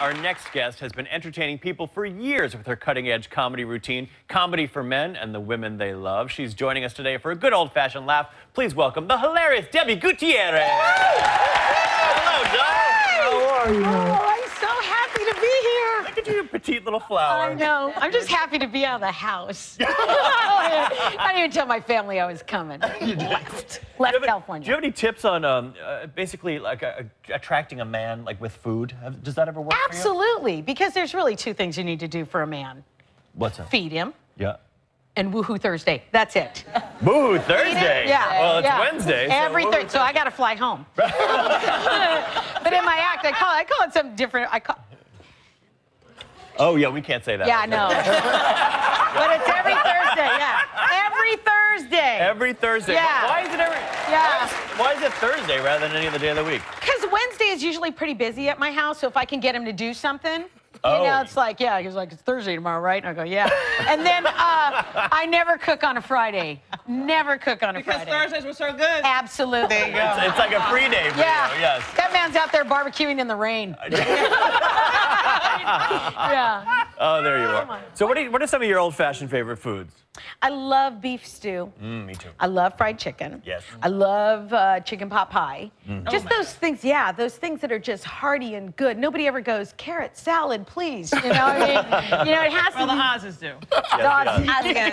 our next guest has been entertaining people for years with her cutting-edge comedy routine, Comedy for Men and the Women They Love. She's joining us today for a good old-fashioned laugh. Please welcome the hilarious Debi Gutierrez. Hello, Doug. How are you? Oh, I'm so happy to be here. Look at you, petite little flower. I know. I'm just happy to be out of the house. I didn't even tell my family I was coming. Left California. Do you have any tips on basically like attracting a man like with food? Does that ever work for you? Absolutely, because there's really two things you need to do for a man. What's that? Feed him. Yeah. And Woohoo Thursday. That's it. Woohoo Thursday? Yeah. Well, it's yeah. Wednesday. Every so Thursday. So I got to fly home. But in my act, I call it something different. Oh, yeah, we can't say that. Yeah, no. But it's every Thursday, yeah. Every Thursday. Every Thursday. Yeah. Why is it every... Yeah. Why is it Thursday rather than any other day of the week? Because Wednesday is usually pretty busy at my house, so if I can get him to do something, Oh. you know, it's like, yeah, he's like, it's Thursday tomorrow, right? And I go, yeah. And then I never cook on a Friday. Never cook on a Friday. Because Thursdays were so good. Absolutely. There you go. It's like a free day for Yeah. you, yes. That man's out there barbecuing in the rain. Yeah. Oh, there you are. So what are some of your old-fashioned favorite foods? I love beef stew. Me too. I love fried chicken. Yes. I love chicken pot pie. Just those things, yeah, those things that are just hearty and good. Nobody ever goes, carrot salad, please. You know what I mean? You know, it has Well, to the be. Hazes do.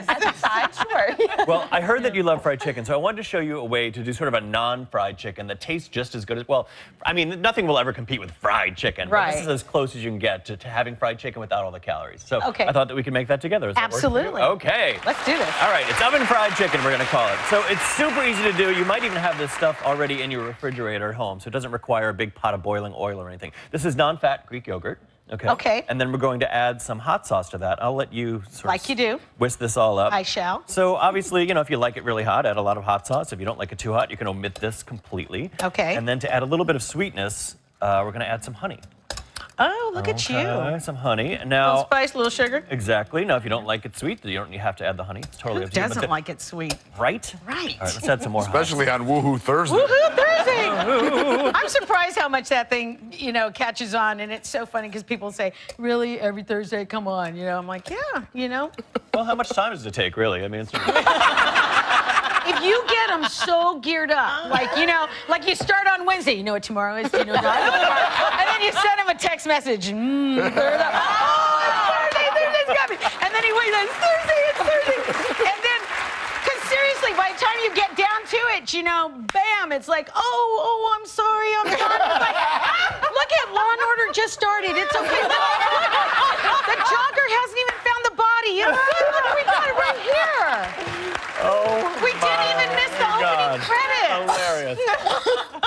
As a side, sure. Well, I heard that you love fried chicken, so I wanted to show you a way to do sort of a non-fried chicken that tastes just as good as, well, I mean, nothing will ever compete with fried chicken. Right. But this is as close as you can get to having fried chicken without all the calories. So Okay. I thought that we could make that together. Does that work for you? Absolutely. Okay. Let's do this. All right, it's oven fried chicken, we're gonna call it. So it's super easy to do. You might even have this stuff already in your refrigerator at home, so it doesn't require a big pot of boiling oil or anything. This is non-fat Greek yogurt. Okay. Okay. And then we're going to add some hot sauce to that. I'll let you sort Like of you do. whisk this all up. I shall. So obviously, you know, if you like it really hot, add a lot of hot sauce. If you don't like it too hot, you can omit this completely. Okay. And then to add a little bit of sweetness, we're gonna add some honey. Oh, look at you. Some honey. Little Now, spice, little sugar. exactly. Now, if you don't like it sweet, you don't have to add the honey. It's totally Who up to you. But doesn't like it sweet? Right? Right. All right, let's add some more hot. Especially on Woohoo Thursday. Woohoo Thursday! I'm surprised how much that thing, you know, catches on, and it's so funny because people say, "Really, every Thursday? Come on!" You know, I'm like, "Yeah, you know." Well, how much time does it take, really? I mean, it's... If you get them so geared up, like, you know, like you start on Wednesday, you know what tomorrow is, you know what tomorrow, and then you send him a text message, third up, oh, Thursday's got me, and then he waits, it's Thursday, and then, because seriously, by the time you get down to it, you know, bam, it's like, oh, I'm sorry, I'm done. It's like, look at Law and Order just started, it's okay. The jogger hasn't even found the body. Look, we got it right here. Oh, We didn't even miss the opening credits. Hilarious.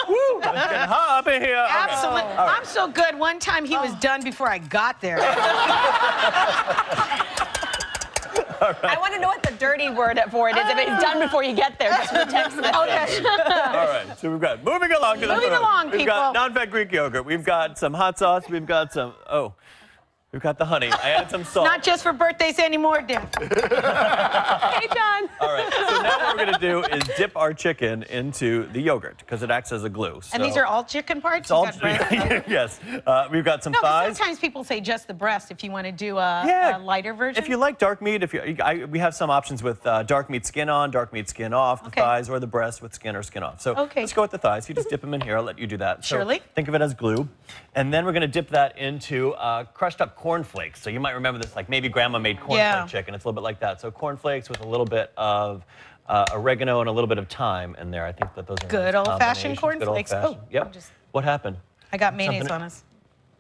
Woo, it's getting hot up in here. Okay. Absolutely. All right. I'm so good. One time he was done before I got there. I want to know what the dirty word for it is. If it's done before you get there, just for the text message. Okay. All right, so we've got moving along to the Moving food. along, We've got people. non-fat Greek yogurt. We've got some hot sauce. We've got some, we've got the honey. I added some salt. Not just for birthdays anymore, dear. Hey, John. All right, so now what we're going to do is dip our chicken into the yogurt because it acts as a glue. And these are all chicken parts? It's all, You got breast? yes. We've got some No, 'cause thighs. sometimes people say just the breast if you want to do a lighter version. If you like dark meat, we have some options with dark meat skin on, dark meat skin off, the Okay. thighs or the breast with skin or skin off. So Okay. let's go with the thighs. You just dip them in here. I'll let you do that. So Surely. think of it as glue. And then we're going to dip that into crushed up cornflakes. So you might remember this, like maybe grandma made cornflake chicken. It's a little bit like that. So cornflakes with a little bit of oregano and a little bit of thyme in there. I think that those are Good nice old-fashioned combinations. Good cornflakes. old-fashioned. Oh, Yep. I'm just- What happened? I got mayonnaise Something- on us.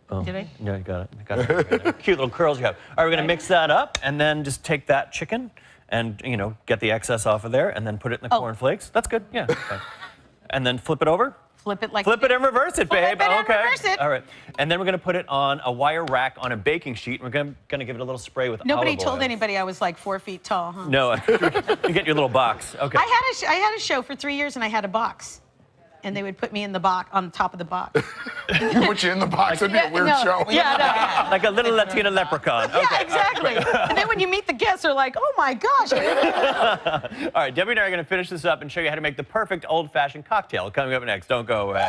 Oh. Did I? Yeah, you got it. You got it. Cute little curls you have. All right, we're going to mix that up and then just take that chicken and, you know, get the excess off of there and then put it in the cornflakes. That's good. Yeah. Okay. And then flip it over. Flip it like Flip it and reverse it, babe. Flip it and Okay. reverse it. All right. And then we're going to put it on a wire rack on a baking sheet. We're going to give it a little spray with Nobody olive told oil. anybody I was like 4 feet tall, huh? No, you get your little box. Okay. I had a show for 3 years and I had a box. And they would put me in the box, on the top of the box. Put you in the box. That'd be a weird show. Yeah, no. Like a little Latina leprechaun. Okay. Yeah, exactly. And then when you meet the guests, they're like, oh my gosh. All right, Debbie and I are going to finish this up and show you how to make the perfect old-fashioned cocktail. Coming up next. Don't go away.